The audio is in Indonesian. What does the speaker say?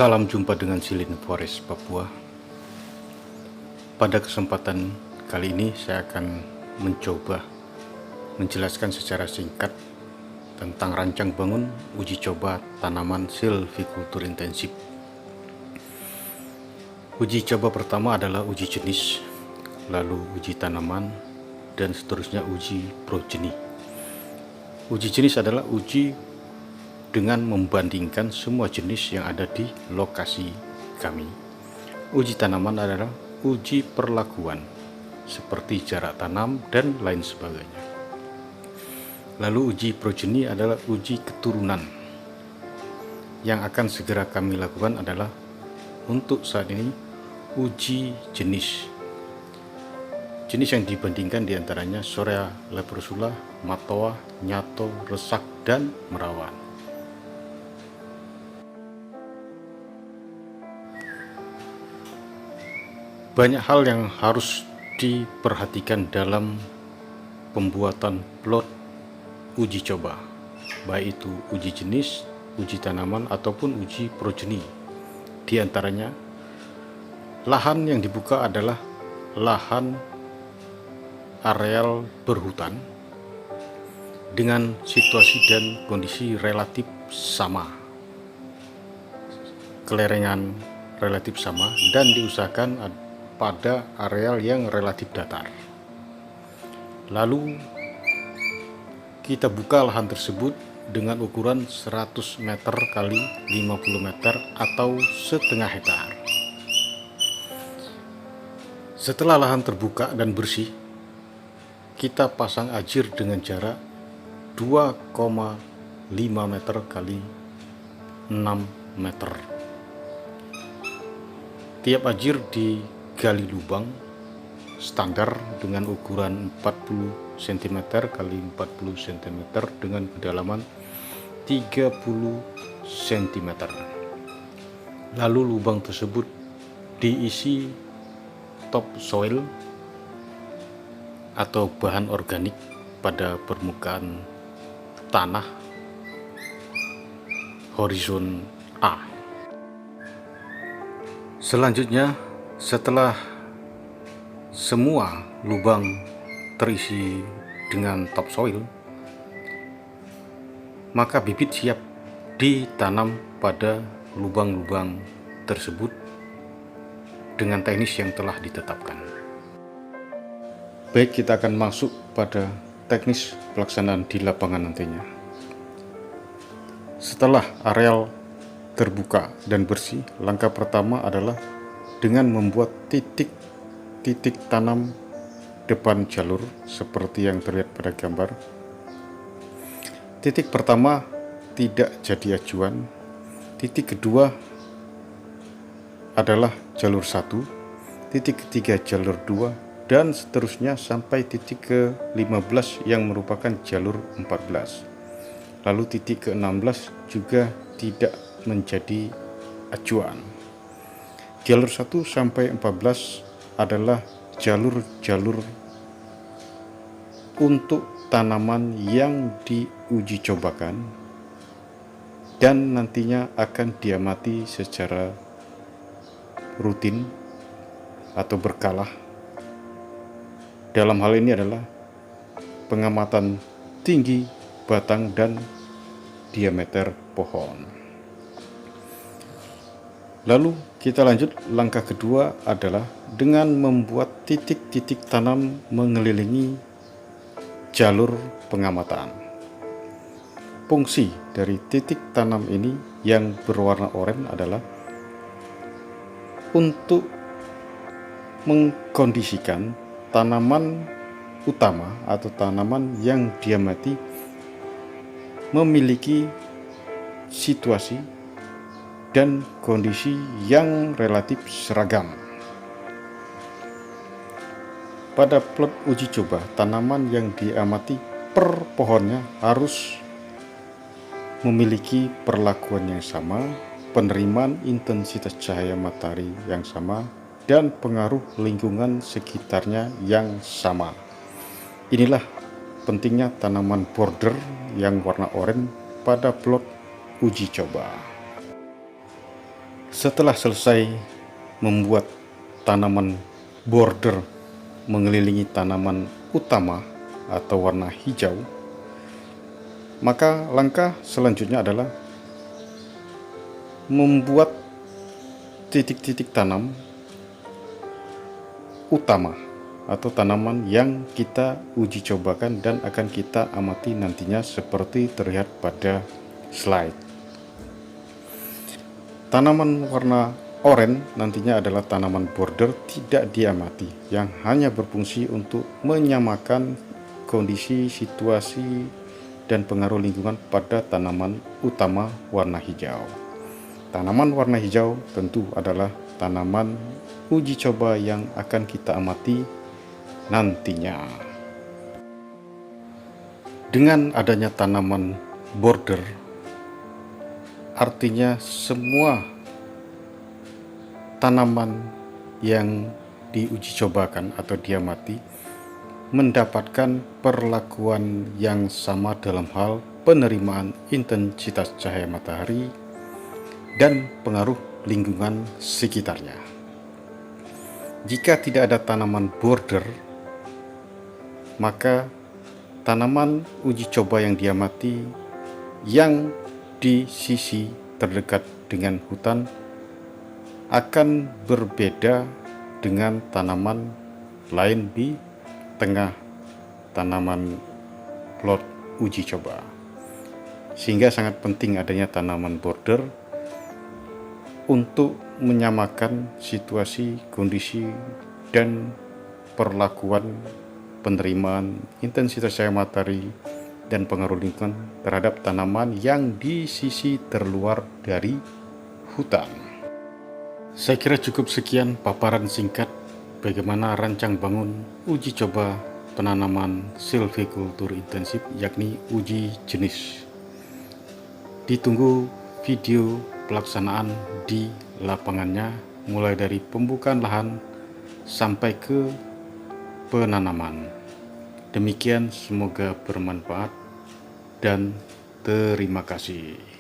Salam jumpa dengan Silin Forest Papua. Pada kesempatan kali ini saya akan mencoba menjelaskan secara singkat tentang rancang bangun uji coba tanaman silvikultur intensif. Uji coba pertama adalah uji jenis, lalu uji tanaman, dan seterusnya uji progeny. Uji jenis adalah uji dengan membandingkan semua jenis yang ada di lokasi kami. Uji tanaman adalah uji perlakuan seperti jarak tanam dan lain sebagainya. Lalu uji progeny adalah uji keturunan. Yang akan segera kami lakukan adalah untuk saat ini uji jenis. Jenis yang dibandingkan diantaranya Sorea leprosula, Matoa, Nyato, Resak, dan Merawan. Banyak hal yang harus diperhatikan dalam pembuatan plot uji coba, baik itu uji jenis, uji tanaman, ataupun uji progeny. Di antaranya, lahan yang dibuka adalah lahan areal berhutan dengan situasi dan kondisi relatif sama, kelerengan relatif sama, dan diusahakan pada areal yang relatif datar. Lalu kita buka lahan tersebut dengan ukuran 100 meter kali 50 meter atau setengah hektar. Setelah lahan terbuka dan bersih, kita pasang ajir dengan jarak 2,5 meter kali 6 meter. Tiap ajir digali lubang standar dengan ukuran 40 cm kali 40 cm dengan kedalaman 30 cm. Lalu lubang tersebut diisi topsoil atau bahan organik pada permukaan tanah horizon A. Selanjutnya, setelah semua lubang terisi dengan topsoil, maka bibit siap ditanam pada lubang-lubang tersebut dengan teknis yang telah ditetapkan. Baik, kita akan masuk pada teknis pelaksanaan di lapangan nantinya. Setelah areal terbuka dan bersih, langkah pertama adalah dengan membuat titik tanam depan jalur seperti yang terlihat pada gambar. Titik pertama tidak jadi acuan, titik kedua adalah jalur 1, titik ketiga jalur 2, dan seterusnya sampai titik ke-15 yang merupakan jalur 14. Lalu titik ke-16 juga tidak menjadi acuan. Jalur 1 sampai 14 adalah jalur-jalur untuk tanaman yang diuji cobakan dan nantinya akan diamati secara rutin atau berkala. Dalam hal ini adalah pengamatan tinggi batang dan diameter pohon. Lalu kita lanjut, langkah kedua adalah dengan membuat titik-titik tanam mengelilingi jalur pengamatan. Fungsi dari titik tanam ini yang berwarna oranye adalah untuk mengkondisikan tanaman utama atau tanaman yang diamati memiliki situasi dan kondisi yang relatif seragam. Pada plot uji coba, tanaman yang diamati per pohonnya harus memiliki perlakuan yang sama, penerimaan intensitas cahaya matahari yang sama, dan pengaruh lingkungan sekitarnya yang sama. Inilah pentingnya tanaman border yang warna oranye pada plot uji coba. Setelah selesai membuat tanaman border mengelilingi tanaman utama atau warna hijau, maka langkah selanjutnya adalah membuat titik-titik tanam utama atau tanaman yang kita uji cobakan dan akan kita amati nantinya seperti terlihat pada slide. Tanaman warna oranye nantinya adalah tanaman border tidak diamati, yang hanya berfungsi untuk menyamakan kondisi, situasi, dan pengaruh lingkungan pada tanaman utama warna hijau. Tanaman warna hijau tentu adalah tanaman uji coba yang akan kita amati nantinya. Dengan adanya tanaman border, artinya semua tanaman yang diuji cobakan atau diamati mendapatkan perlakuan yang sama dalam hal penerimaan intensitas cahaya matahari dan pengaruh lingkungan sekitarnya. Jika tidak ada tanaman border, maka tanaman uji coba yang diamati yang di sisi terdekat dengan hutan akan berbeda dengan tanaman lain di tengah tanaman plot uji coba. Sehingga sangat penting adanya tanaman border untuk menyamakan situasi, kondisi, dan perlakuan penerimaan intensitas cahaya matahari dan pengaruh lingkungan terhadap tanaman yang di sisi terluar dari hutan. Saya kira cukup sekian paparan singkat bagaimana rancang bangun uji coba penanaman silvicultur intensif, yakni uji jenis. Ditunggu video pelaksanaan di lapangannya, mulai dari pembukaan lahan sampai ke penanaman. Demikian, semoga bermanfaat dan terima kasih.